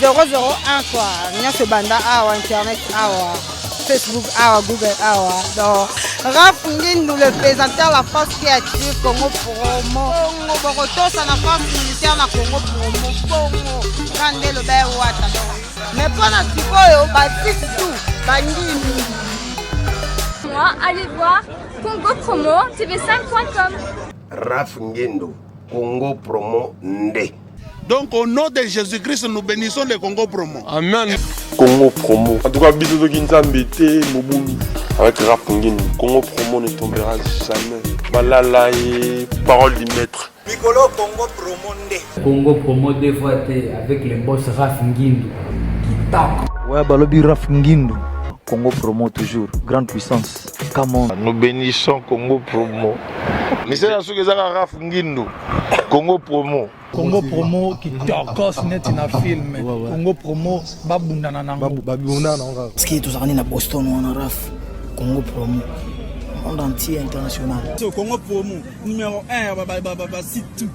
001 quoi. Nyonso banda awa internet awa. Facebook awa, Google awa. Donc Raph Ngindu, le présentateur de la force créative Congo Promo. Congo Boroto, ça la force militaire na Congo Promo. Congo, Rande le Bel Wata. Mais pour la Tikoyo, Baptiste tout, Bangini. Moi, allez voir Congo Promo, tv5.com. Raph Ngindu, Congo Promo Nde. Donc au nom de Jésus-Christ, nous bénissons le Congo Promo. Amen. Congo Promo. En tout cas, bisous de Ginzambete, Moboulou. Avec Raph Ngindu, Congo Promo ne tombera jamais. Malala et parole du maître. Piccolo Congo Promo Nde. Congo Promo deux fois avec les boss Raph Ngindu qui tape. Ouais, Balobi Raph Ngindu. Congo Promo toujours, grande puissance. Come on. Nous bénissons Congo Promo. Monsieur Yasugezaka Raph Ngindu, Congo Promo. Congo Promo qui torcos net na film. Congo Promo babundana nango. Babundana nango. Parce que tous années na Boston on a Raph. Congo Promo. Monde entier international. Congo Promo numéro 1 site.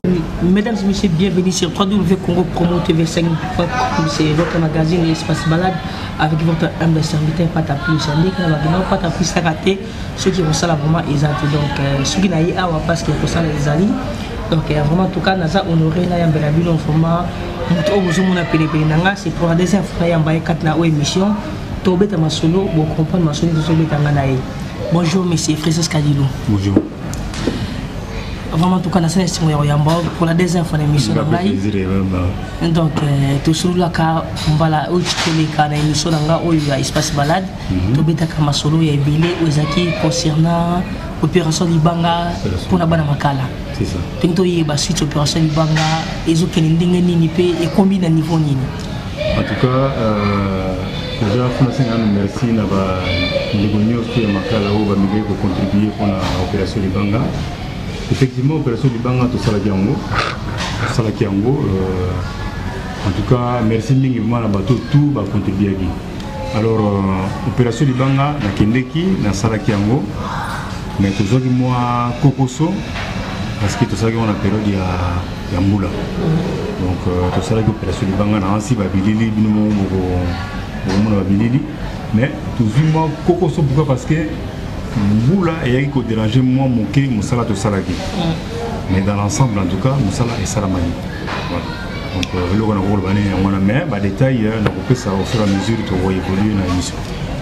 Mesdames et messieurs, bienvenue sur www.congopromo tv5.com. C'est votre magazine Espace Balade avec votre humble serviteur Pata Plus. Pata Plus a raté ceux qui vont ça vraiment exact. Donc ceux qui n'ont pas parce qu'il y a ça les alliés. Donc vraiment en tout cas naza honoré na yambela bino vraiment muto obuzumu na pele nanga c'est pour la deuxième fois yamba kat na émission to beta masolo bo comprendre masolo to beta ngana e. Bonjour monsieur Francis Kadilou. Bonjour. Vraiment en tout cas na c'est yamba pour la deuxième fois l'émission na donc toujours là ka mbala o tshikele ka na émission nga o ya Espace Balade to beta ka masolo ya ebele ozaki concernant opération Libanga pour la bana makala. C'est ça. Tento yeba suite opération Libanga ezo kelendenge nini pe et combien de niveau nini. En tout cas déjà on merci na ba ligonyo sur makala ou ba migé pour contribuer pour la opération Libanga. Effectivement opération Libanga to sala kiango en tout cas merci mingi na bato tout ba contribuer gi. Alors opération Libanga na kendeki na sala kiango mais toujours que moi kokoso parce que tout ça qu'on a période ya mbula donc tout ça que opération Libanga na ansi ba bilili bino mo bilili mais toujours moi kokoso pourquoi parce que mbula et qui déranger moi moké musala to salaki mais dans l'ensemble en tout cas musala et salamani voilà donc le on a rôle bané on a mais ba détail na ko ça au fur et à mesure to évoluer na émission.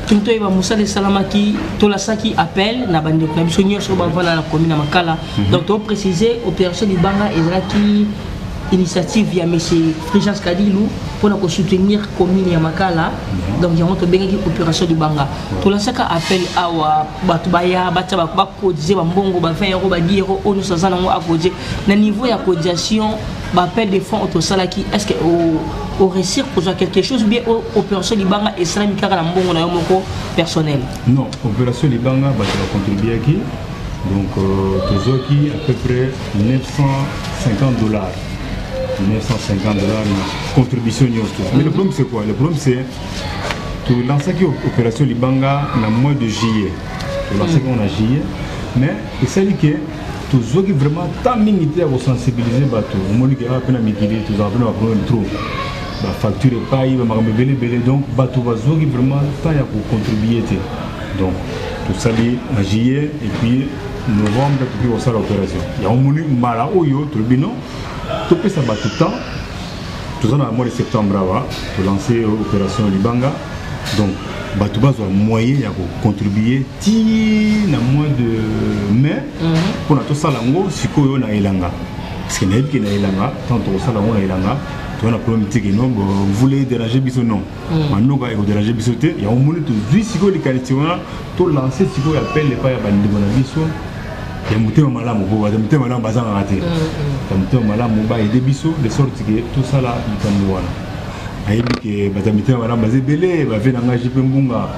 Tout le monde a salamaki, tout la saki appelle, na bande na bisonnier sur la commune à Makala. Donc tu préciser opération Libanga et initiative via monsieur Frigence Kadilou pour nous soutenir commune à Makala. Donc il y a une bengi opération Libanga. Tout la saki appelle awa batubaya bataba ba cotiser ba mbongo ba 20 euros ba 10 euros on nous ça nango à cotiser. Na niveau ya cotisation ba appel des fonds au salaki est-ce que au réussir pour quelque chose ou bien opération Libanga et cela mi kaka na mbongo na yo moko personnel. Non, opération Libanga va contribuer qui donc toujours qui à peu près $950 contribution mais le problème c'est quoi? Le problème c'est tout lancer qui opération Libanga na mois de juillet. Tout lancer qu'on a juillet mais c'est lui que toujours qui vraiment tant minité à sensibiliser bateau au moins qui a peine à mitiger tout ça peine à prendre trop la facture est pas il va me belé donc bateau va qui vraiment tant il y a pour contribuer donc tout ça dit en juillet et puis novembre puis on sort l'opération il y a un menu mala oyo tout le non tout peut ça bat tout temps tout ça dans le mois de septembre là pour lancer opération Libanga donc bateau base moyen il y a pour contribuer ti na mois de mai pour tout ça lango sikoyo na ilanga parce que n'aime qui na ilanga tant tout ça lango na ilanga tu as un problème que non vous voulez déranger biso non maintenant quand il déranger biso il y a un moment tout juste sikoyo les qualités tout lancer sikoyo appelle les pas ya bandi bona biso ya mutema malamu bo ya mutema malamu bazanga raté ya mutema malamu ba aider biso de sorte que tout ça là il tombe voilà ayebi ke batamite wana bazé belé ba vena nga jipe mbunga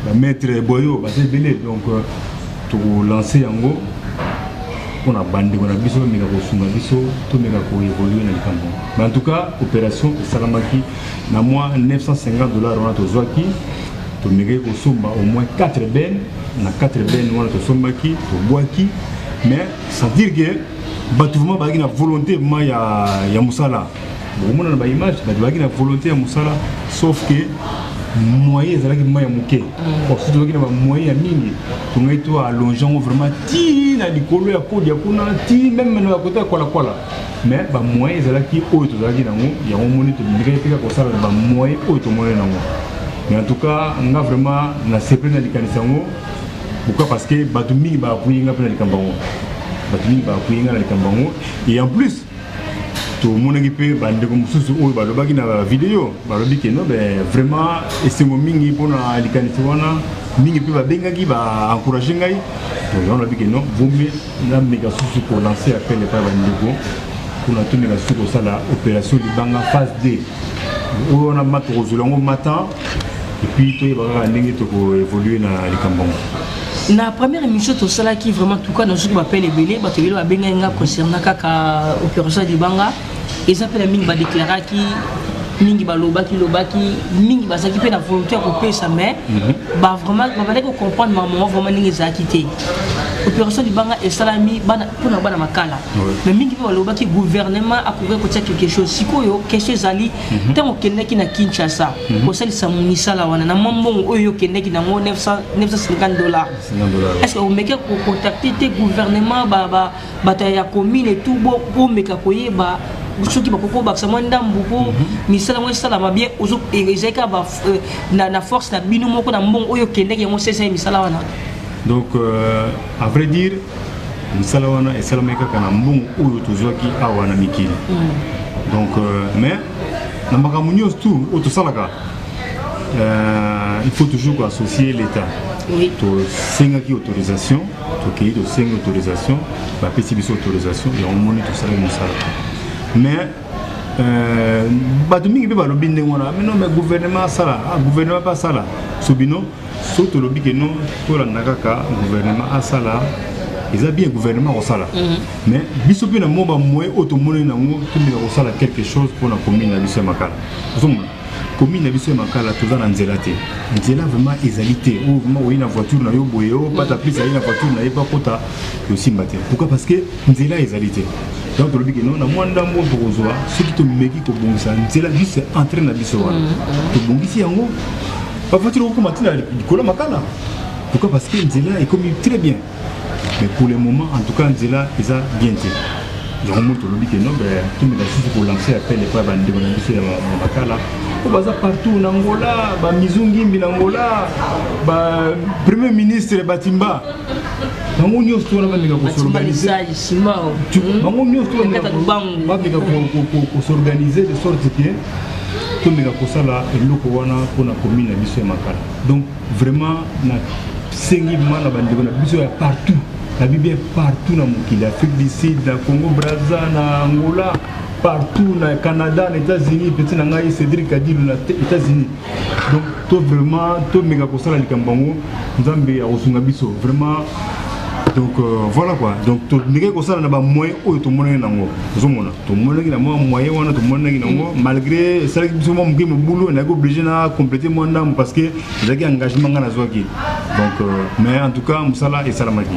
ba maître boyo bazé belé donc to lancer yango on a bandé on a biso mega ko sunga biso to mega ko évoluer na likambo mais en tout cas opération salamaki na moi $950 on a to zwaki to mega ko somba au moins 4 bennes na 4 bennes on a to sombaki to boaki mais sans dire que batouvement ba na volonté ma ya musala bon on a une image mais la volonté à Moussala sauf que moyen ezalaki moyen moke parce que na moyen mingi tungai to allongeant vraiment ti na likolo ya kodi ya kuna ti même na côté kola kola mais ba moyen ezalaki oyo tozalaki nango ya moni to ndika peka ko sala ba moyen oyo to moni nango mais en tout cas nga vraiment na sepe na likanisa ngo pourquoi parce que batu mingi ba appuyer nga na likambango batu mingi ba appuyer nga na likambango et en plus tout le monde qui peut bande comme sous ou balobaki na vidéo balobi que non ben vraiment esengo mingi pona likanisi wana mingi pe ba bengaki ba encourager ngai donc on a dit que non vaut mieux na méga sous pour lancer appel pas bandeko pour na tenir la sous ça la opération libanga phase D où on a mat rozulango matin et puis toi il va ndenge to ko évoluer na likambongo. La première émission tout ça là qui vraiment tout cas dans ce qu'on appelle les belés bah tu veux bien nga concernant kaka opération libanga ils appellent mingi ba déclarer qui mingi ba lobaki mingi ba ça qui peut la volonté à couper ça mais bah vraiment bah fallait qu'on comprendre maman vraiment ningi za quitté opération libanga et salami bana pour na bana makala mais mingi ba lobaki gouvernement a couvrir côté quelque chose sikoyo quelque chose ali tant kende ki na Kinshasa ko sali sa munisala wana na mambo oyo kende ki na $950 est-ce que vous mettez pour contacter tes gouvernements ba ta ya commune et tout bo meka koyeba soki bakoko bakisa ndambu ko misala mo sala ma bien ozo ezeka ba na force na bino moko na mbongo oyo kendeki yango sesa misala wana donc à vrai dire misala wana esala meka kana mbongo oyo tozwaki awa na mikili donc mais na makambo nyonso tout oto salaka il faut toujours associer l'état oui to sengaki autorisation to kei to senga autorisation ba pesi biso autorisation et on moni to sala musala mais batumiki pe balobi ndenge wana mais non mais gouvernement sala gouvernement pas sala sobino soto lobi que non to la nakaka gouvernement asala ils a bien gouvernement au sala mais biso pe na moba moye automone na ngo tumika ko sala quelque chose pour la commune na biso makala zomona commune na biso makala toza na nzela te nzela vraiment ezalité ou vraiment oui na voiture na yo boyo pas ta plus na voiture na pas kota yo simbate pourquoi parce que nzela ezalité donc le big non na mwanda mo bozoa ce qui te meki ko bongisa nzela juste entrer na biso wana to bongisi yango pas voiture ko matina likolo makala pourquoi parce que nzela est comme très bien mais pour le moment en tout cas nzela eza bien te je remonte le big non ben tout me laisse pour lancer appel et pas bande na biso ya makala ko baza partout na Angola ba mizungi mbinangola ba premier ministre Batimba bango nyonso tona bandika ko s'organiser bango nyonso tona bandika ko s'organiser de sorte que tomeka ko sala eloko wana pona commune na biso ya makala donc vraiment na sengi mana bandiko na biso ya partout la Bible partout na mokili Afrique du Sud na Congo Brazza na Angola partout na Canada, les États-Unis, petit nangai Cédric a dit les États-Unis. Donc tout vraiment tout méga pour ça la Likambango, Nzambe a osunga biso vraiment. Donc voilà quoi. Donc tout méga pour ça na ba moyen o to moyen nango. Zomona. To moyen na moyen wana to moyen nango malgré ça qui biso mo ngime boulot na go obligé na compléter mon ndam parce que j'ai engagement na zwaki. Donc mais en tout cas musala et salamaki.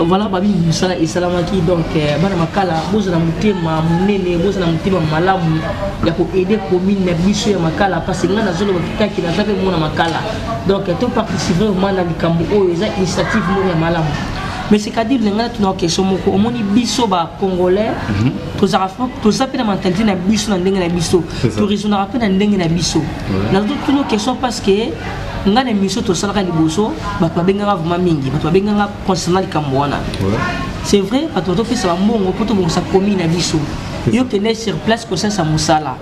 Voilà babi musala et salamaki donc bana makala boza na mutema munene boza na mutema malamu ya ko aider commune na biso ya makala parce que ngana zolo kitaki na tape mona makala donc to participer vraiment na likambo oyo eza initiative mo ya malamu mais c'est dire ngana tuna question moko omoni biso ba congolais to zape na mentalité na biso na ndenge na biso to raisonner rappeler na ndenge na biso na d'autres questions parce que ngana mission to salaka liboso bato babenganga vraiment mingi bato babenganga concernant likambo wana c'est vrai bato to fisa mbongo poto mo sa commune na biso yo kende sur place ko sa musala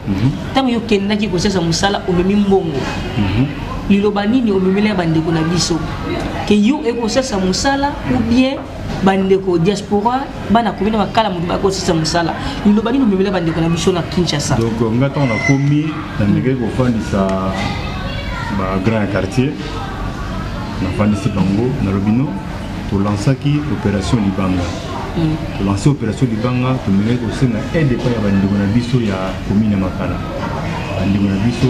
tant yo kende ki ko sa musala o memi mbongo liloba nini o memela bandeko na biso ke yo e ko sa musala ou bien bandeko diaspora bana commune makala mu ba ko sa musala liloba nini o memela bandeko na biso na Kinshasa donc ngata on a commis na ndenge ko fandisa ba grand quartier na fandisi bango na lobino to lansaki opération libanga to lancer opération libanga to mene ko sena aide pa ya bandeko na biso ya commune makala bandeko na biso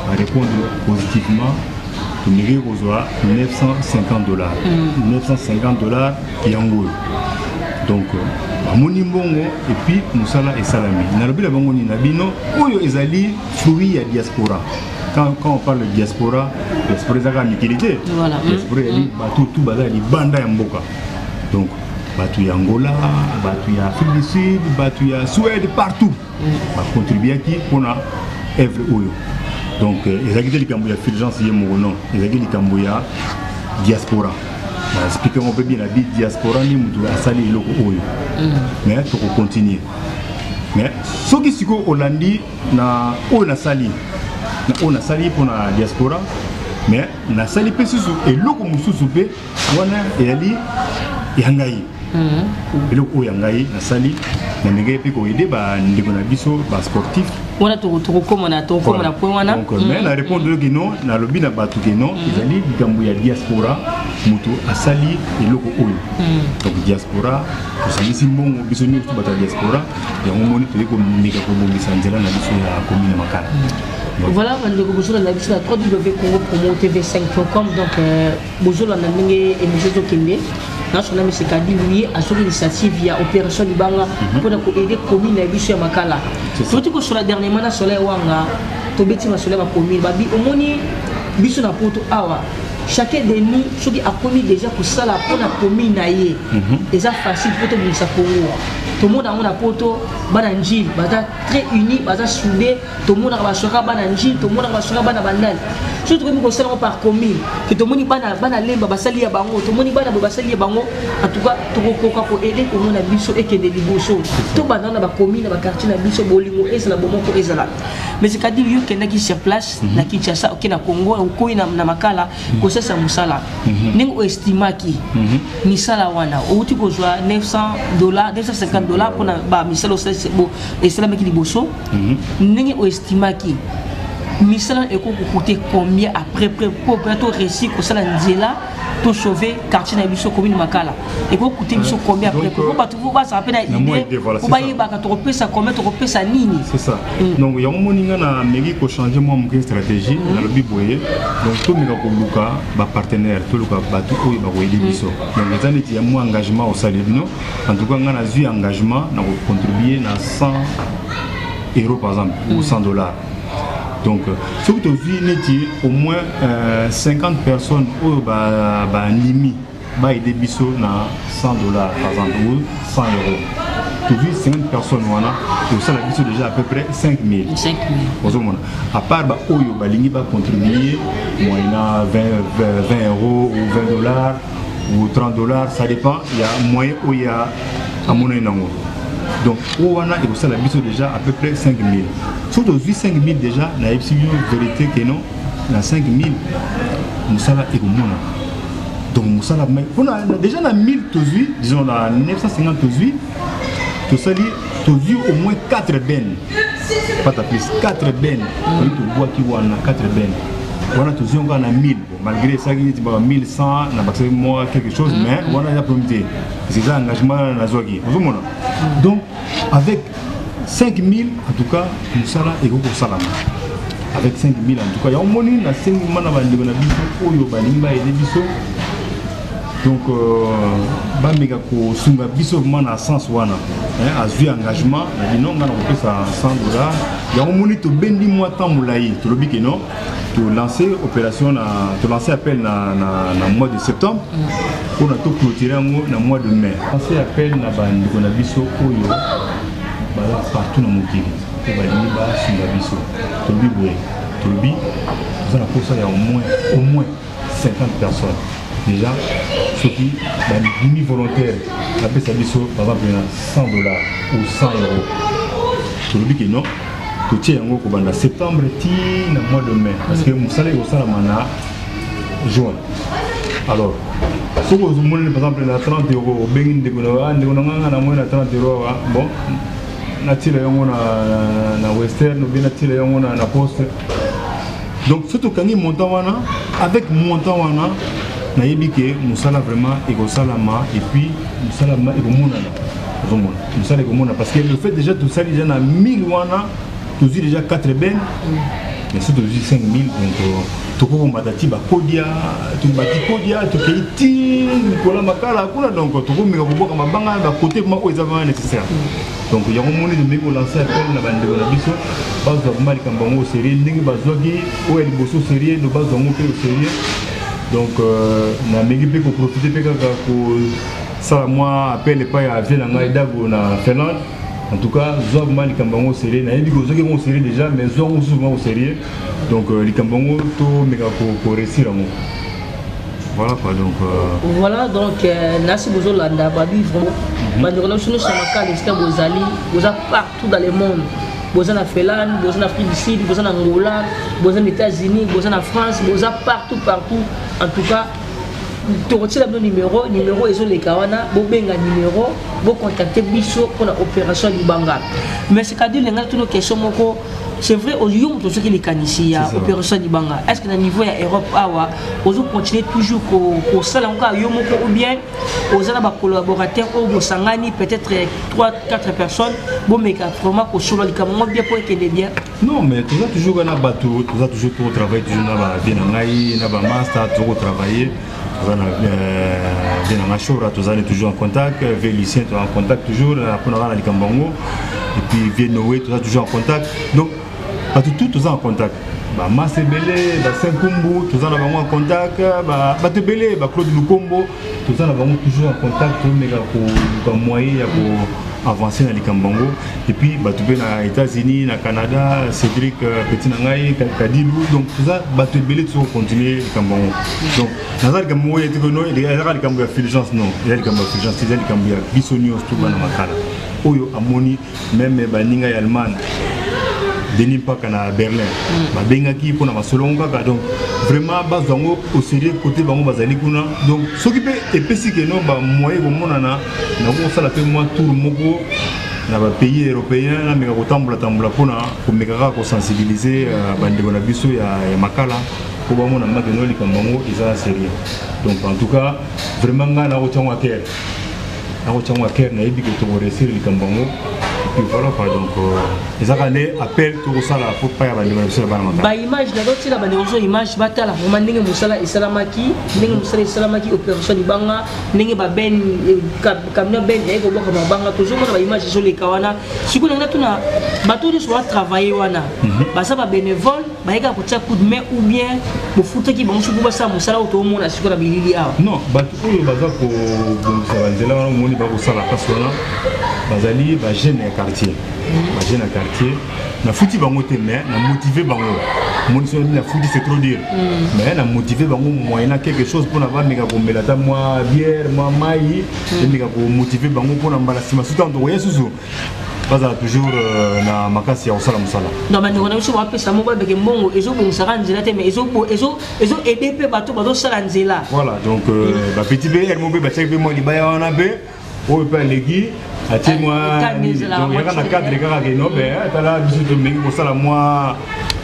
a répondre positivement to mene ko zoa $950 $950 yango Donc amoni mbongo et puis musala et salami nalobi la bango ni nabino oyo ezali fruit ya diaspora. Quand on parle de diaspora c'est la liquidité. Voilà. Diaspora yali bato tout baza li banda ya mboka. Donc bato ya Angola, bato ya Afrique du Sud, bato ya Suède partout. Ba contribuer qui pona œuvre oyo. Donc ezaki te likambo ya fulgence ye mono, ezaki likambo ya diaspora. Expliquer un peu bien la vie diaspora ni mutu asali loko oyo. Mais pour continuer. Mais ce qui siko Hollandi na oyo na sali. Na oyo na sali pour la diaspora. Mais na sali pe susu et loko mususu pe wana eyali yangai. Eloko oyo yangai na sali na mengai pe ko aider ba ndeko na biso ba sportif. Wana to comme on a to comme on a point wana. Donc mais na répondre que non na lobi na batu que non ezali likambo ya diaspora mutu asali eloko oyo. Donc diaspora tosali simbongo biso ni to bata diaspora ya ngomoni to ko mika ko bongisa nzela na biso ya commune Makala. Voilà, on bonjour la biso la www.congo-tv5.com donc bonjour la ndenge émission Kende. National Monsieur Kadi lui a sur l'initiative via opération Libanga pour aider commune la biso ya Makala. Surtout que sur la dernière mana soleil wanga to beti ma soleil ma commune babi omoni biso na poto awa. Chacun de nous, ceux qui a commis déjà pour ça, la commune naïe, et ça facile pour tout le monde. Tout le monde a un poto, bananjil, bata très uni, bata soudé, tout le monde a un bananjil, tout le monde a un bananjil. Surtout que nous concernons par commune, que tout le monde a un lemba, basali à bango, tout le monde a un basali à bango, en tout cas, tout le monde pour aider tout le monde à biso et que des liboso. Tout le monde a commune, a quartier, a biso, bolingo, et c'est la bombe pour Ezala. Mais c'est qu'à dire qu'il y a qui sur place, na Kinshasa, au Congo, au Koyi, na Makala, ça musala ningo estimaki misala wana outi ko joa $900 $950 pour na ba misala bo estimaki liboso ningi o estimaki misala eko coûter combien après pour bientôt réussir ko sala nzela to sauver quartier na biso commune Makala eko coûter biso combien après pour pas tout va ça peine idée pour ba yeba ka to pesa combien to pesa nini c'est ça donc ya moninga na mairie ko changer moi mon stratégie na le biboye donc to mika ko luka ba partenaire to luka ba tout ko ba ko aider biso donc ezali ti ya mo engagement au salibino en tout cas ngana zu engagement na ko contribuer na 100 € par exemple ou $100. Donc, ce que tu as vu, au moins 50 personnes qui ont animé, qui ont aidé Bisso à $100 par exemple, ou 100 €. Tu as vu 50 personnes, et ça, la Bisso déjà à peu près 5 000. 5 000. À part, qui ont contribué, moyennant 20 € ou $20 ou $30, ça dépend. Il y a moyen où il y a à mon nom. Donc, on a déjà à peu près 5 000. Surtout 5 000 déjà, la vérité que non, la 5 000, Moussala et Goumona. Donc, Moussala, on a déjà la 1000 tozuis, disons la 950 tozuis, tu as vu au moins 4 bennes. Pas ta plus, 4 bennes. Tu vois qu'il y a 4 bennes. On a tous on a 1000, malgré ça, il y a 1100, on a moi quelque chose, mais on a la promis. C'est ça l'engagement dans la zone. Donc, avec 5000, en tout cas, nous sommes là et nous sommes là. Avec 5000, en tout cas, il y a un monnaie, il y a 5 000 donc, Bamega ko sunga biso mana sens wana a vu engagement na dit non on a ça $100 il y a un monito bendi moi temps moulayi to lobi que non to lancer opération na to lancer appel na mois de septembre pour na to clôturer na mois de mai lancer appel na bandi ko na biso oyo bala partout na mokili to bali ba sunga biso to lobi boye to lobi ça na pour ça il y a au moins 50 personnes. Déjà, ceux qui ont une volontaire, la paix s'abisso, par exemple, $100 ou 100 €. Tu le dis que non, tu tiens en septembre, tu le mois de mai. Parce que vous savez, vous savez, juin. Alors, si vous avez par exemple 30 €, vous avez 30 €, bon, na Western, ou bien na Poste. Donc, surtout quand il monte avec montant, na yebi que musala vraiment ekosalama et puis musala ma ekomona musala ekomona parce que le fait déjà tout ça déjà na 1000 wana tu dis déjà 4 bennes mais surtout 5 000 donc toko matati ba kodia tu bati kodia tu keiti kola makala kuna donc toko meka boboka mabanga ba côté ma o ezava nécessaire donc ya moni de meko lancer appel na bande na biso bazo vraiment likambango sérieux ndenge bazogi o ya liboso sérieux no bazo mo pe sérieux donc na meki pe ko profiter pe kaka ko ça moi appel pas ya vient na dago na Finlande. En tout cas, Zob mal les Kambango sérieux. N'a dit que Zob sérieux déjà, mais Zob souvent au sérieux. Donc les Kambango tout méga pour réussir l'amour. Voilà quoi donc. Voilà donc Nasi Bozolanda Babi vraiment. Malheureusement nous sommes à Calais, Bozali, vous êtes partout dans le monde. Vous êtes en Finlande, vous êtes en Afrique du Sud, vous êtes en Angola, vous êtes aux États-Unis, vous êtes en France, vous êtes partout. En tout cas. Tu retires le numéro et les kawana, vous avez un numéro, vous contactez Bisso pour l'opération Libanga. Mais c'est qu'à dire, les questions, c'est vrai, au lieu de ce qui est ici, l'opération Libanga. Est-ce que le niveau de l'Europe, vous continuez toujours au salon ou bien aux collaborateurs, au Sangani, peut-être 3-4 personnes, vous mettez vraiment au solo du Cameroun bien pour qu'il est bien. Non, mais tu as toujours un bateau, tu as toujours travaillé, tu as un master, tu as travaillé. Tous les toujours en contact, Vélicien tu es en contact toujours, après on a les Kambango, et puis Vienoé tu es toujours en contact, donc tous en contact. Masse Belé, Saint-Kumbu, tous en contact, Batebele, Claude Lukombo, tous toujours en contact, mais pour moyen pour avancer dans les Kambango. Et puis tu es aux États-Unis, au Canada, Cédric Petit Nangaï, Kadilou, donc tout ça, Batebele toujours continuer les Kambango. Donc dans les Kambango, il y a des Kambango Fulgence, non, il y a des Kambango Fulgence, il y a des Kambango Bissonios, tout le monde dans Makala. Oyo Amoni, même Baninga et Allemagne. Denis Pak à Berlin. Bengaki pour la Solonga. Donc vraiment, Bazango au sérieux côté Bango Bazali Kuna. Donc ce qui peut épaissir que nous, moyen comme on en a, nous avons ça la fait moi tout le monde. Dans les pays européens, nous avons tambla pour me sensibiliser Bandegona Bisso et Makala. Pour moi, on a maintenant les Kambango, ils sont sérieux. Donc en tout cas, vraiment, nous avons un cœur. Nous avons un cœur, nous avons réussi les Kambango. Et voilà quoi, donc les Aranais appellent tout ça là pour pas y avoir de bah image d'abord c'est la bandeau image bata la vraiment n'engue musala isalamaki n'engue musala isalamaki opération libanga n'engue ba ben kamna ben ego boka mabanga toujours on a image sur les kawana si vous n'avez tuna bateau de soit travailler wana bah ça va bénévole bah ega pour coup de main ou bien pour foutre qui bon sur pour ça musala auto monde sur la bilili a non bateau baza pour ça va zela on moni ba ko sala kasona bazali ba jeune quartier jeune quartier na fouti bango te mais na motiver bango mon son na fouti c'est trop dur mais na motiver bango moyen quelque chose pour na ba mega ko melata moi bière moi mai et mega ko motiver bango pour na mbala sima surtout en rien sous baza toujours na makasi ya osala musala non mais on a aussi va pesa mo ba beke mbongo ezo bon sara nzela te mais ezo aider pe bato bazo sala nzela voilà donc ba petit be elle mo be ba check be mo libaya wana be o pe legi ati moi donc il y a un cadre qui non ben là biso to mingi ko sala moi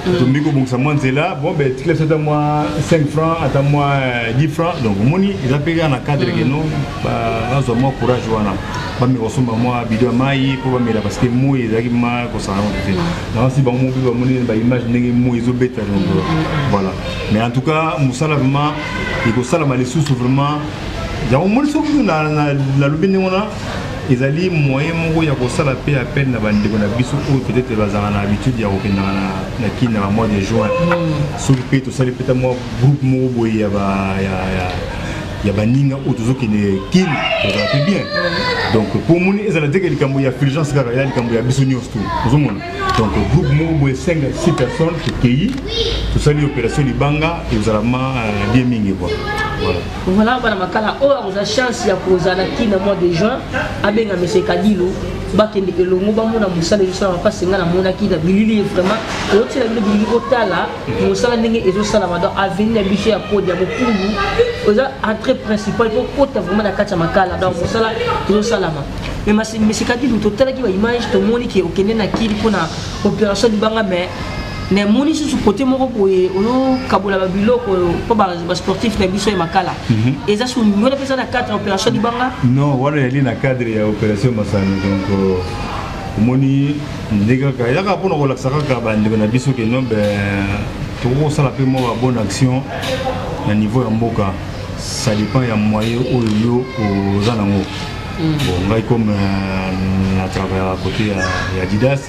to mingi ko bongsa moi nzela bon ben tu laisses moi 5 francs à moi 10 francs donc moni ils a payé un cadre qui non ba nazo moi courage wana ba mi resomba moi bido mai pour ba mela parce que moi ils a ma ko sala on non si ba mo ba moni ba image ndenge moi ils obeta donc voilà mais en tout cas musala vraiment il ko sala mal sous vraiment il y a un monde sur la lobine on a ils allaient moyen mon ya ko sala pe appel na bande ko na biso ou peut-être bazana na habitude ya ko na kina mois de juin sur le pays to sala peut-être moi groupe mo boy ya baninga ou toujours qui ne kin ça va bien donc pour mon ils allaient dire que les cambo ya fulgence car il y a les cambo ya biso news tout vous monde donc groupe mo boy 5 6 personnes qui tout ça l'opération libanga et vous allez bien mingi quoi. Voilà, voilà, makala on a chance ya kozala ki na mois de juin abenga monsieur Kadilo bakende elongo bamona musala justement parce que na mona ki da bilili vraiment otela bilili otala musala ndenge ezo sala mado avenir biche ya podi ya bokungu oza entrée principale pour kota vraiment na kata makala donc musala ezo salama mais monsieur Kadilo totala ki ba image to moni ki okende na kili pona opération libanga mais ne moni sur côté moko boye ono kabola babiloko po ba sportif na biso e makala eza sur ngona pesa na 4 opération libanga non wala yali na cadre ya opération masano donc omoni ndekaka ezaka mpona kolakisa kaka bandeko na biso ke non tokosala mpe mwa bonne action na niveau ya mboka. Ça dépend ya moyen oyo oza nango. Ngai comme na travaille à côté ya Adidas,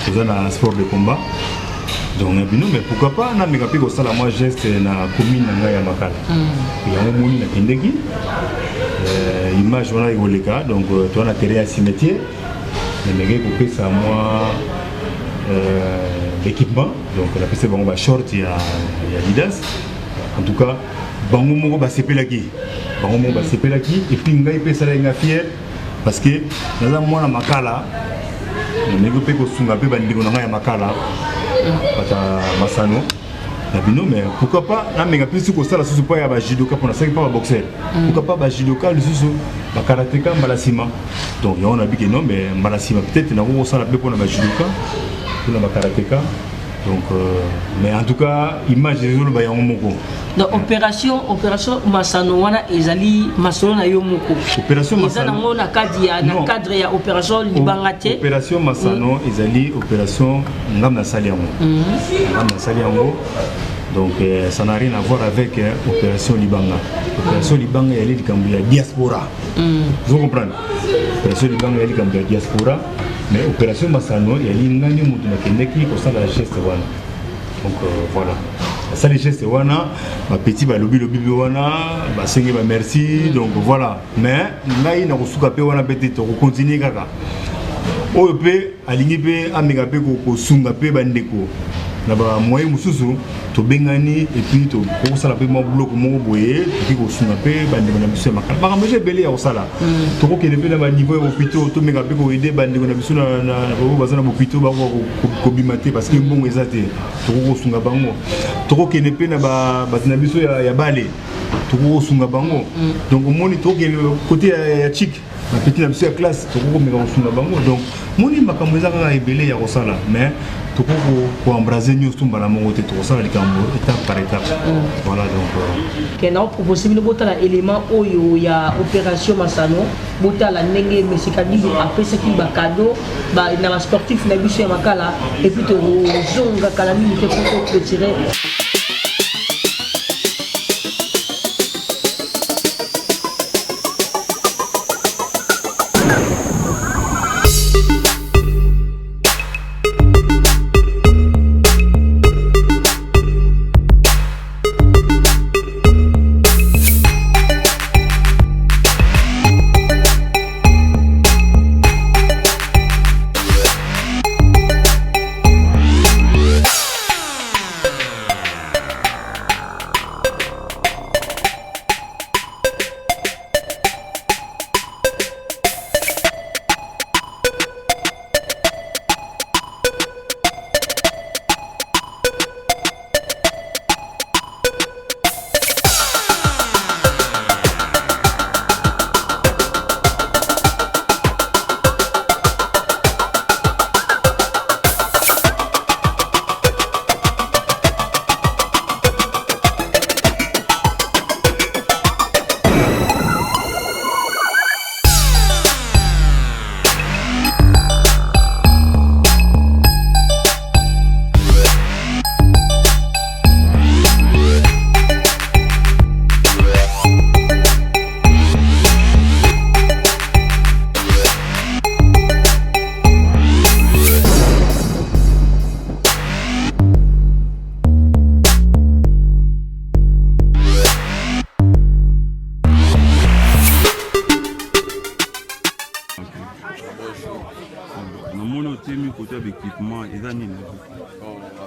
toza na sport de combat. Donc mais pourquoi pas na meka pe kosala moi geste na commune na ngai ya Makala. Ya moni na kendeki image wana ekoleka, donc toi na terrain ya cimetière mais meka kopesa moi l'équipement, donc la PC bango ba short ya Adidas. En tout cas bango moko ba sepelaki et puis ngai pe sala nga fier parce que naza mwana Makala meka pe ko sunga pe bandiko na ngai ya Makala pata Masano na bino, mais pourquoi pas na menga plus ko sala susu pa ya ba judoka pour na saki pa ba boxer, pourquoi pas ba judoka le susu ba karatéka mbalasima. Donc on a dit que non, mais mbalasima peut-être na ko sala pe pour na ba judoka pour na ba karatéka. Donc mais en tout cas image de zolo ba yango moko. Donc opération Masano wana ezali Masano na yo moko. Opération Masano na cadre ya opération libanga te. Opération Masano ezali opération ngam na sali yango. Ngam na sali yango. Donc ça n'a rien à voir avec opération Libanga. Opération Libanga elle est de diaspora. Vous comprenez? Opération Libanga elle est de diaspora. Mais opération Masano elle est ngani mutu na kendeki ko sala geste wana. Donc voilà. Ça les gestes wana ba petit ba lobi wana ba sengi ba merci, donc voilà. Mais ngai na kosuka pe wana peut-être ko continuer kaka. Oyo pe alingi pe ameka pe ko sunga pe bandeko. Na ba moyen mususu to bengani et puis to ko sala pe mo bloc mo boye puis ko sunga pe bandeko na biso makala. Ba manger belé ya sala. To ko kene pe na ba niveau ya hôpital to meka pe ko aider bandeko na biso na ko bazana ba hôpital ba ko bimate parce que mbongo ezate. To ko sunga bango. To ko kene pe na ba bazana biso ya bale. To ko sunga bango. Donc moni to ke côté ya chic. La petite la classe, tu peux me renseigner bango. Donc, mon ima comme ça a ébélé ya rosala, mais tu peux embraser nous tout bala mon côté tu rosala les cambo étape par étape. Voilà donc. Qu'est-ce que possible de la élément oyo ya opération Masano, bota la nenge mesikadi après ce qui ba cadeau, ba na sportif na biso ya Makala et puis tu zonga kala minute pour retirer.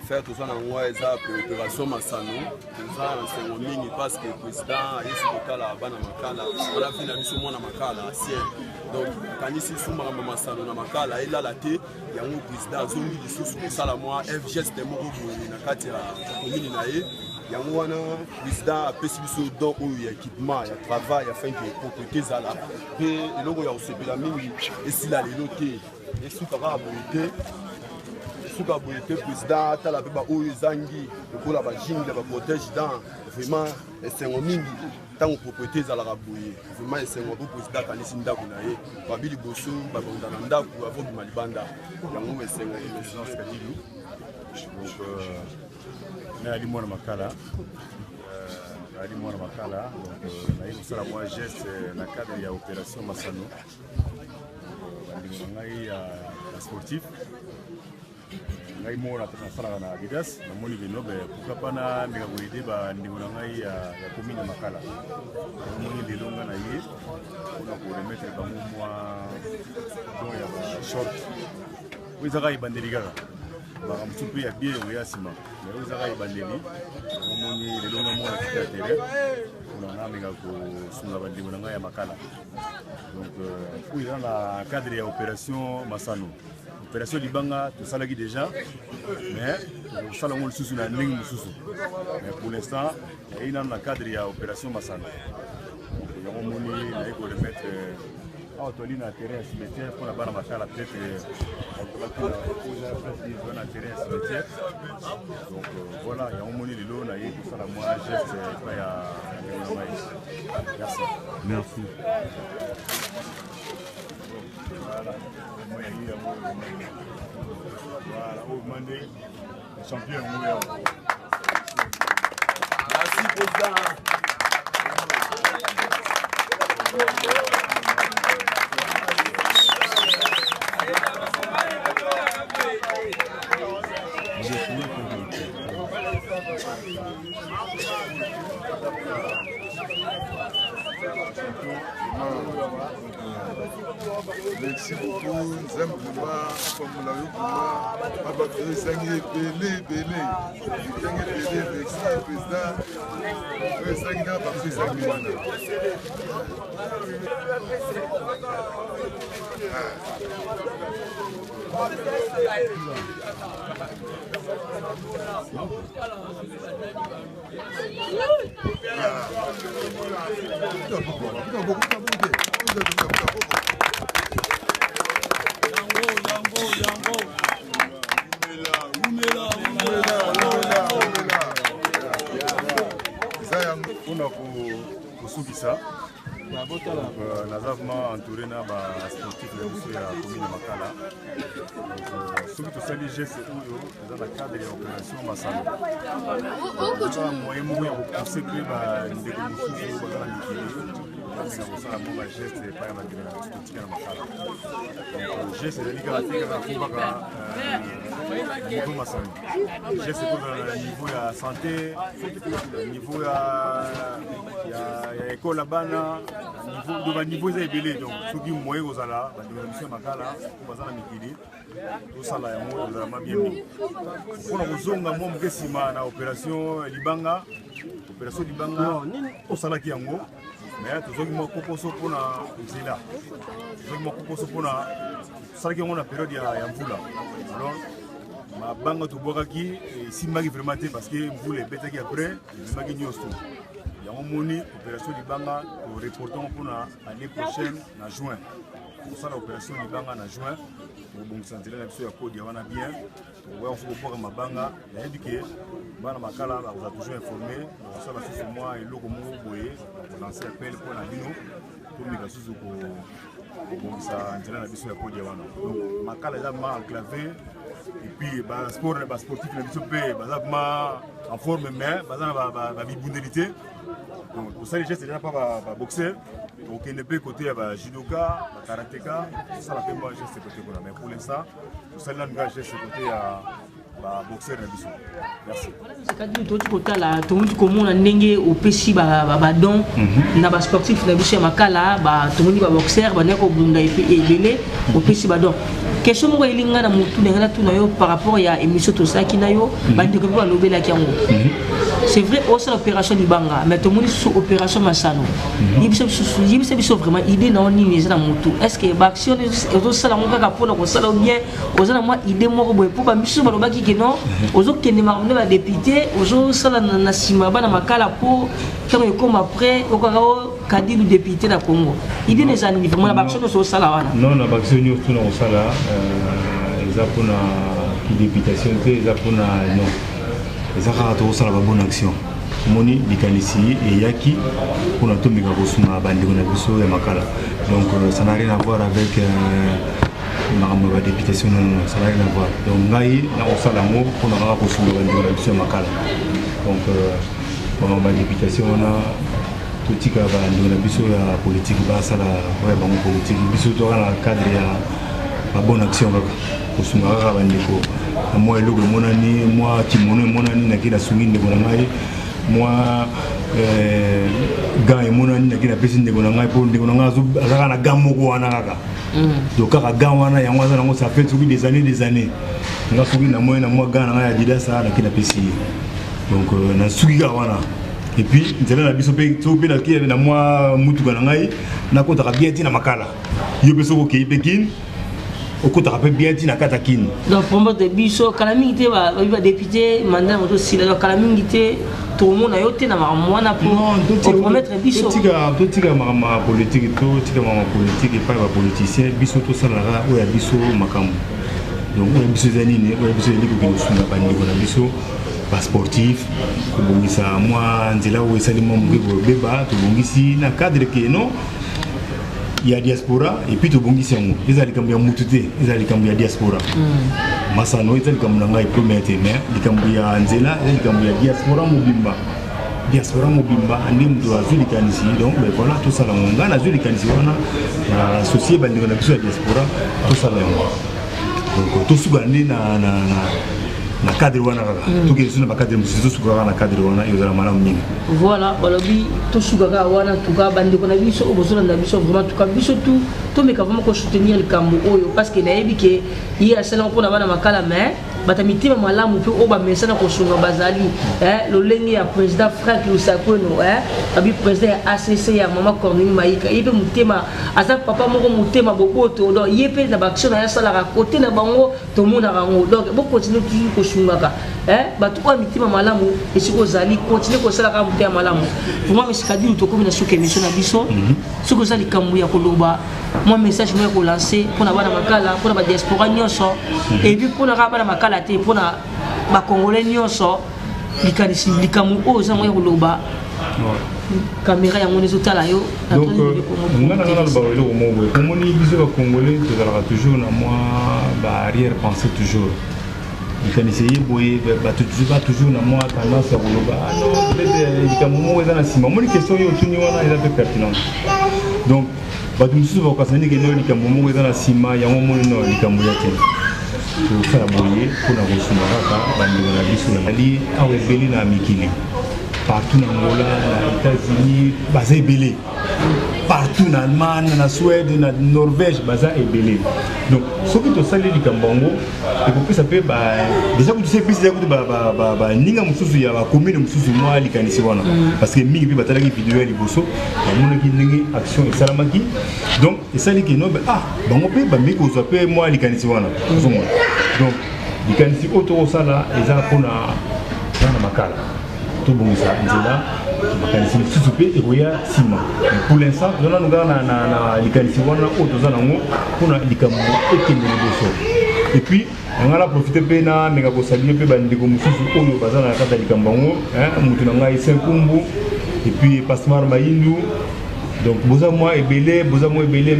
Faire tout ça dans l'opération Masano, tout ça c'est mon mini parce que le président est sur le cas là, Makala, on a vu la mission à Makala, ciel. Donc quand il s'est soumé à Masano na Makala, il a la tête, il y a un président zombie qui sous ça la moi, FGS des mots na kati ya commune nae. Il y a un président a spécifié dans où il y a équipement, il y a travail, il y a fait des propriétés là. Et le logo il y a aussi la mine et si là les lotés, et sous capable de suka boye te président atala mpe baoyo ezangi lokola bajingle baprotège dans vraiment esengo mingi ntango propriété ezalaka boye vraiment esengo mpo président akanisi ndako na ye babi liboso babonda na ndako avobima libanda yango esengo émergence kadilu donc nayali mwana makala nayali mwana makala donc nayi kosala mwa geste na cadre ya opération Masano bandeko na ngai ya sportif ngai mona nasalaka na Adidas namoni bino pourquoi pas na meka koyede bandeko na ngai ya commune ya Makala namoni lelo nga na ye mpona koremetre bango mwa don ya bashort oyo ezaka ebandeli kaka makambo mosusu mpe ya bie oya nsima oyo ezaka ebandeli namoni lelo nga mona kiti ya terrain mpona nga meka kosunga bandeko na ngai ya Makala donc oyo eza na cadre ya opération Masano. Opération Libanga, tout ça là déjà, mais tout ça là on le sous la ligne sous. Mais pour l'instant, il y a un cadre de opération Masano. Il y a un moni, il y a pour le mettre à Otoline à terrain cimetière pour la barre Makala peut-être on a terrain cimetière. Donc voilà, il y a un moni de l'eau, il y a tout ça là moi geste pas ya. Merci. Merci. Voilà, au Mandé, champion. Merci, président. Merci beaucoup, Zem Boumba, comme vous l'avez dit, Papa Sangi Belé, merci président, Sangi n'a pas fait Sangi Wana. Kusukisa nazavement entouré na ba sportif na biso ya commune ya Makala soki tosali geste oyo eza na cadre ya opération Masano eza moyen moko ya kopousse mpe bandeko mosusu baza na mikili bameka kosala mo bageste epai ya bandeko na biso totika na Makala geste ezali kaka te kaka fobaka niveau Masano geste ekozala na niveau ya santé niveau ya école ya bana niveau eza ebele donc soki moyen kozala bandeko na biso ya Makala po baza na mikili tosala yango ezalama bien mingi mpona kozonga mwa moke nsima na opération Libanga tosalaki yango mais tozoki mwa kokoso mpona nzela tosalaki yango na période ya mvula alors mabanga tobwakaki esimbaki vraiment te parce que mvula ebetaki après ebimaki nyonso yango moni opération Libanga toreportango mpona année prochaine na juin tosala opération Libanga na juin tokobongisa nzela na biso ya kodi ya wana bien tokoya koso kobwaka mabanga nayebi ke bana Makala bakoza toujours informé bakosala susu mwa eloko moko boye bakolance appel mpona bino tomeka susu kobongisa nzela na biso ya kodi ya wana donc Makala eza ma enclavé et puis basportif na biso mpe baza ma en forme mais baza na babibundelité donc tosali geste déjà pas boxeur okende mpe côté ya judoka karateka tosala mpe mwa geste côté kuna mais pour l'instant tosali nanu kaka geste côté ya boxeur na biso merci kadi toti kotala tomuti komona ndenge opesi badon na basportif na biso ya Makala tomoni baboxeur bandeko kobunda ebele opesi badon question moko elinga na motu ndenge natuna yo par rapport ya émission tosalaki na yo bandeko mpe balobelaki yango c'est vrai osala opération Libanga mais tomoni sous opération Masano yebisa biso vraiment idée na nini eza na motu est-ce que baaction ozosala ngo kaka mpona kosala bien oza na mwa idée moko boye mpo bamiso balobaki ke non ozokende makambo nde badepute ozosala na nsima bana Makala mpo ntango ekoma après okaka kadi lu député na Congo idée eza nini vraiment na baaction nyonso osala wana non na baaction nyonso na kosala eza mpona députation eza mpona non eza kaka tokosala babonne action omoni likanisi eyaki mpona tomeka kosunga bandeko na biso ya makala donc ça n'a rien à voir avec makambo ya badéputation non ça n'a rien à voir donc ngai nakosala yango mpona kaka kosunga bandeko na biso ya makala donc makambo badéputation wana totika bandeko na biso ya politique basala oya bango politique biso toka na cadre ya babonne action kaka kosunga kaka bandeko na mwa eloko emonani mwa kimono emonani naki nasungi ndeko na ngai mwa gant emonani naki napesi ndeko na ngai mpo ndeko na ngai azaka na gant moko wana kaka donc kaka gant wana yango aza nango ça fait soki des années nga soki na moi na mwa gant na ngai Adidas naki napesi ye donc nasuki kaka wana et puis nzela na biso mpe soki mpe naki na mwa mutuka na ngai nakotaka bien ti na makala yo mpe soki okei mpe kini okotaka mpe bien ti na kata kini donc promote de biso kala mingi te badéputé mandat moto sila donc kala mingi te tomona yo te na makambo wana po promettre biso totika makambo ya politique totika makambo ya politique epai bapoliticien biso tosalaka oyo ya biso makambo donc oyo ya biso eza nini oyo ya biso eli kokende kosunga bandeko na biso basportif kobongisa mwa nzela oyo esali mwa moke kobeba tobongisi na cadre ke non ya diaspora et puis tobongisi yango eza likambo ya mutu te eza likambo ya diaspora masano eza likambo na ngai premier te mais likambo ya nzela eza likambo ya diaspora mobimba andi mutu azwi likanisi donc voilà tosala yango ngai nazwi likanisi wana na associé bandeko na biso ya diaspora tosala yango donc tosuka nde na cadre wana kaka tokende so na bacadre mosusu tosuka kaka na cadre wana ezala malamu mingi voilà balobi tosuka kaka wana tuka bandeko na biso oyo bozolanda biso vraiment tuka biso tu tomeka vraiment kosoutenir likambo oyo parce que nayebi ke ye asalango mpona bana makala mais bata mitema malamu mpe oyo bamesana kosunga bazali lolenge ya président Frank Lusakweno babi président ya ACC ya mama Corneille Maïka ye mpe motema aza papa moko motema boboto donc ye mpe na baaction na ye asalaka kote na bango tomonaka yango donc bokontinue toujours kosungaka bato oyo mitema malamu esika ozali continue kosalaka motema malamu vraiment mesikadili tokomi na suka émission na biso soki oza likambo ya koloba mwa message mo ya kolancer mpona bana makala mpona badiaspora nyonso epuis mpona kaka bana makala te mpona bakongolais nyonso likanisi likambo oyo oza mo ya koloba caméra yango ezotala yo donc nga na ngana loba eloko moko boye omoni biso bakongolais tozalaka toujours na mwa baarrière pensée toujours likanisi ye boye bato ba toujours na mwa tendance ya koloba non peut-être likambo moko eza na nsima omoni question oyo otuni wana eza mpe pertinente donc bato mosusu bakokasani keno likambo moko eza na nsima yango omoni no likambo ya te tosala boye mpona kosunga kaka bandeko na biso ali awa ebele na mikili partout na Angola, na États-Unis, baza ebele. Partout na Allemagne, na Suède, na Norvège, baza ebele. Donc, ce qui te sali likambo ngo, et pour que ça peut déjà que tu sais plus déjà que ninga mususu ya ba commune mususu moi likanisi wana parce que mingi bi batala ki vidéo ya liboso, ba mona ki ningi action et salamaki. Donc, et ça li que non bango pe ba miko zo pe moi likanisi wana. Donc, likanisi auto sala eza pona makala. Tout bon ça nzela makanisi misusu pe ekoya sima pour l'instant tozana nunga na likanisi wana oyo toza nango mpona likambo ekende liboso et puis ngala profite pe na menga kosalie pe bandeko mosusu oyo baza na kata likambo yango mutu na ngai Senkumbu et puis Pasmar Mayindu donc boza moi ebele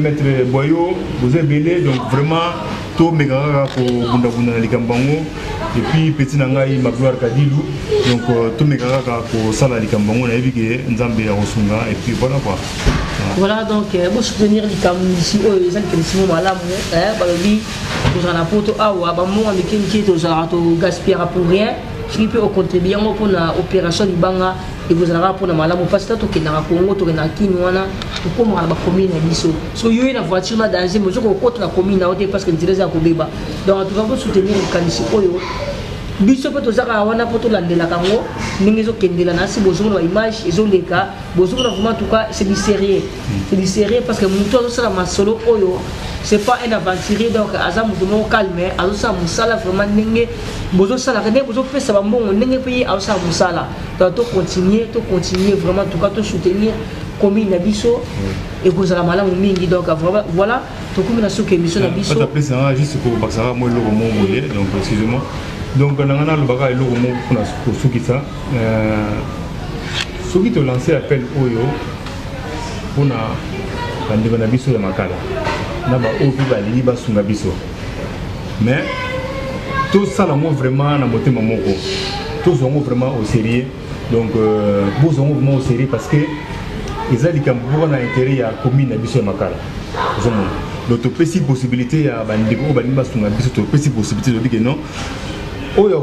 maître Boyo boza ebele donc vraiment to menga ko bunda na likambo yango et puis petit na ngai Magloire Kadilu donc tout mes gars ko sala likambo ngo na yebike nzambe ya kosunga et puis voilà quoi voilà donc pour soutenir likambo ici oyo ezali kelisimo malamu balobi tozala poto awa bamonga mikiki tozala to gaspiller pour rien qui peut contribuer pour la opération libanga et vous allez pour la malamu parce que to na Congo to na Kini wana to comme la commune na biso so yo na voiture na danger mais ko ko na commune na ote parce que ndireza ko beba donc tu vas soutenir le kanisi oyo biso pe tozaka wana poto landela kango ndenge ezokendela na si bozomona image ezoleka bozomona vraiment en tout cas c'est du sérieux parce que mutu azosala masolo oyo c'est pas un aventurier donc aza mutu moko calme azosala mosala vraiment ndenge bozosalaka ndenge bozopesa bambongo ndenge mpe azosala mosala donc to continuer vraiment en tout cas to soutenir commune na biso et vous allez malamu mingi donc voilà to comme na soke émission na biso pas plus juste pour Baxara moi le mot donc excusez-moi donc nangana le baga le mot pour soki ça soki to lancer appel oyo pour na bandeko na biso ya makala na ba opi ba liba sunga biso mais tout ça là vraiment na motema moko tous sont vraiment au sérieux donc vous sont vraiment au sérieux parce que ils ont dit qu'on a intérêt à commune à biso makala donc tu peux si possibilité à bandeko banimba sunga biso tu peux si possibilité de dire que non oh ya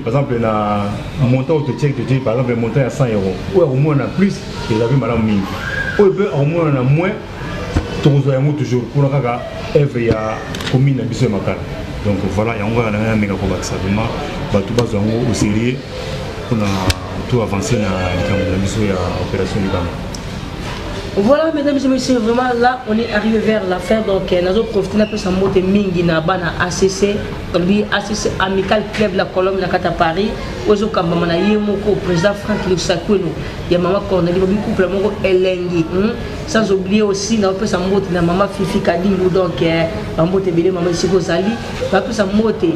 par exemple na montant au check par exemple le montant à 100 €. Oh ya na plus ils avaient madame mingi oh peut au moins na moins toujours pour la œuvre ya commune à biso makala donc voilà il y a encore un méga combat ça vraiment bato bazo au sérieux pour tout avancer na la mission ya opération Libanga. Voilà mesdames et messieurs, vraiment là on est arrivé vers la fin donc nous avons profité un peu sa moto mingi na bana ACC comme dit ACC amical club la Colombe na kata Paris ozo kamba na yemoko président Franck Lusakweno ya mama Cornelie bobi couple moko elengi sans oublier aussi na peu sa moto na mama Fifi Kadingo donc moto belé mama Siko Zali ba peu sa moto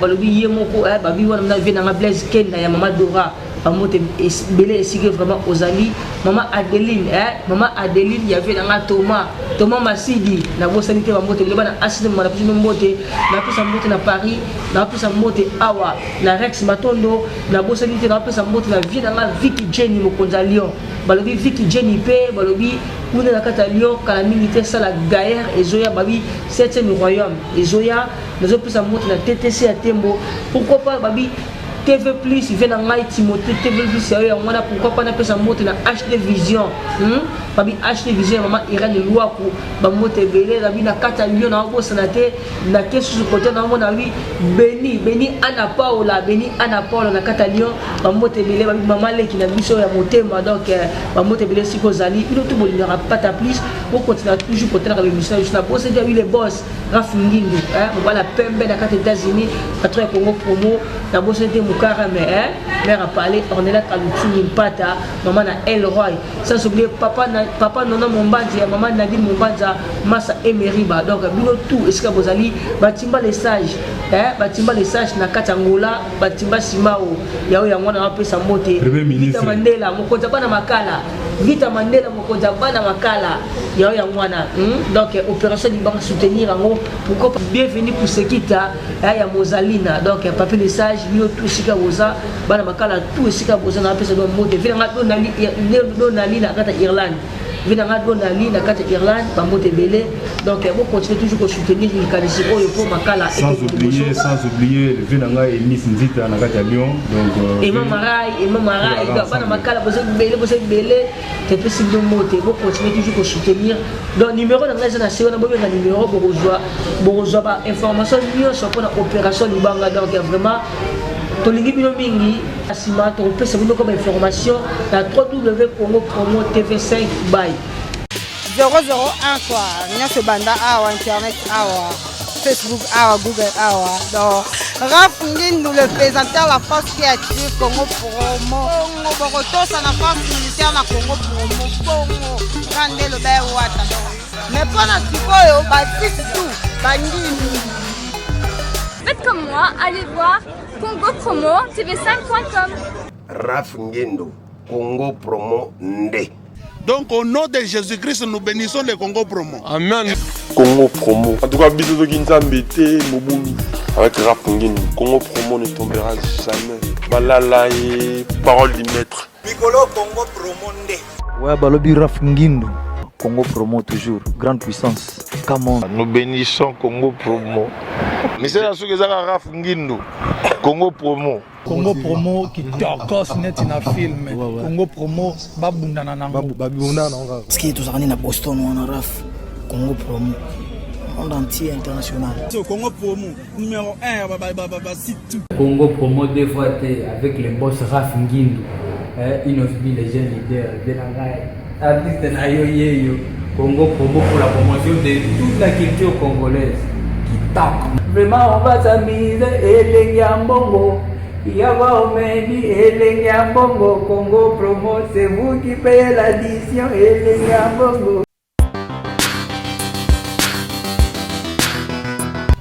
balobi yemoko babi wana na vie na Blaise Kenda ya mama Dora amote belé esige vraiment ozali maman Adeline il y avait dans Thomas Massidi na bosanité ba mote bana asile mona pisi mbote na pisa mbote na Paris na pisa mbote awa na Rex Matondo na bosanité na pisa mbote na vie na Vicky Jenny Mokonza Lyon balobi Vicky Jenny pe balobi kuna na kata Lyon kala militaire sala guerre ezoya babi 7e royaume ezoya nazo pisa mbote na TTC à Tembo pourquoi pas babi TV Plus, il vient dans Timothée, TV Plus, pourquoi pas appeler sa moto dans HD Vision Babi HD Vision, maman Irène de Louakou, Bamote Belé, la vie na 4 millions, na beau sanaté, na caisse sur le côté, na mon avis, Béni Anna Paola, na 4 millions, Bamote Belé, Babi maman qui n'a vu sur la montée, donc Bamote Belé, Siko Zali, il n'y aura pas ta plus, on continue toujours côté la l'émission, je n'ai pas osé dire, oui, les boss, Raf Ngindu, on voit la Pembe, na 4 États-Unis, à travers Congo Promo, na bosse de Moukara, mais mère a parlé, on est là, Kalutu, Pata, maman na Elroy, sans oublier papa Nono Mombanza, maman Nadine Mombanza, Massa Emeriba, donc bino tout, est-ce que vous allez, batimba les sages, na Katangola, batimba Simao, yao ya mwana wape sa mote, Vita Mandela, mokonza bana makala, yao ya mwana, donc opération Libanga soutenir en gros, pourquoi pas bienvenue pour ce qui t'a, ya Mozalina, donc papier les sages, bino tout sika boza, bana makala tout sika boza na wape sa mote, vina nali na kata Irlande. Venanga Donali na carte Irlande, Bamote Belé. Donc on continue toujours à soutenir les Kalisi pour Makala. Sans oublier le Venanga et Miss Nzita na carte Lyon. Donc et Mamarai, Bana Makala, vous êtes belé, c'est possible de monter. On continue toujours à soutenir. Donc numéro dans la nation, on a un numéro pour rejoindre information mieux sur l'opération Libanga. Donc vraiment Tolingi bino mingi asima to peut savoir comme information la www.congo-promo TV5 by 001 quoi nyase banda awa internet awa Facebook awa Google awa donc Raf Ngindu le présentateur la force créative Congo Promo Congo ça na force militaire na Congo Promo Congo rande le bain wata mais pour la sikoyo ba tout bangini. Faites comme moi, allez voir Congo Promo TV5.com. Raf Ngindu, Congo Promo Nde. Donc au nom de Jésus-Christ, nous bénissons le Congo Promo. Amen. Congo Promo. En tout cas, bisous de Kinzambe, Moboulou. Avec Raf Ngindu, Congo Promo ne tombera jamais. Balala et parole du maître. Piccolo Congo Promo Nde. Ouais, balobi Raf Ngindu. Congo Promo toujours, grande puissance. Come on. Nous bénissons Congo Promo. Mais c'est la chose que Raf Ngindu, Congo Promo. Congo Promo qui tokos net na film. Congo Promo babundana nango. Babundana nango. Parce que tous na Boston on a Raf Congo Promo. Monde entier international. Congo Promo numéro 1 site tout. Congo Promo deux fois avec le boss Raf Ngindu. Il offre les jeunes leaders de la raille. Artiste na yo Congo Promo pour la promotion de toute la culture congolaise qui tape. Vraiment on va s'amuser et les Yambongo Yawa Omendi, Elenga Bongo, Congo Promo, c'est vous qui payez l'addition, Elenga Bongo.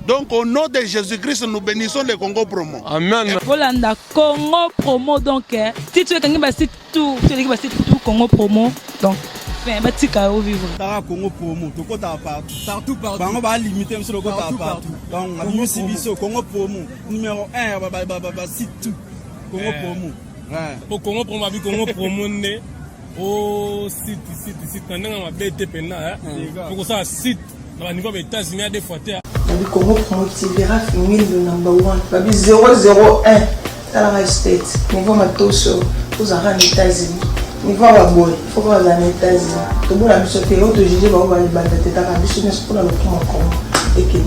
Donc au nom de Jésus-Christ, nous bénissons le Congo Promo. Amen. Volanda Congo Promo donc si tu veux que tu site tout, tu veux site tout Congo Promo donc ben batika au vivre. Tara Congo Promo, to kota partout. Bango ba limiter sur le kota partout. Donc nous sibiso Congo Promo numéro 1 ba site tout Congo Promo. Ouais. Pour Congo Promo abi Congo Promo né au site ndanga mabete pena pour ça site dans niveau des États-Unis des fois Babi Congo Promo TV Raf Ngindu number 1 Babi 001 Talanga State niveau matoso aux États-Unis niveau wa boy faut que les États-Unis to bona biso te auto jiji ba ba ba teta ka biso ne pour le Congo et que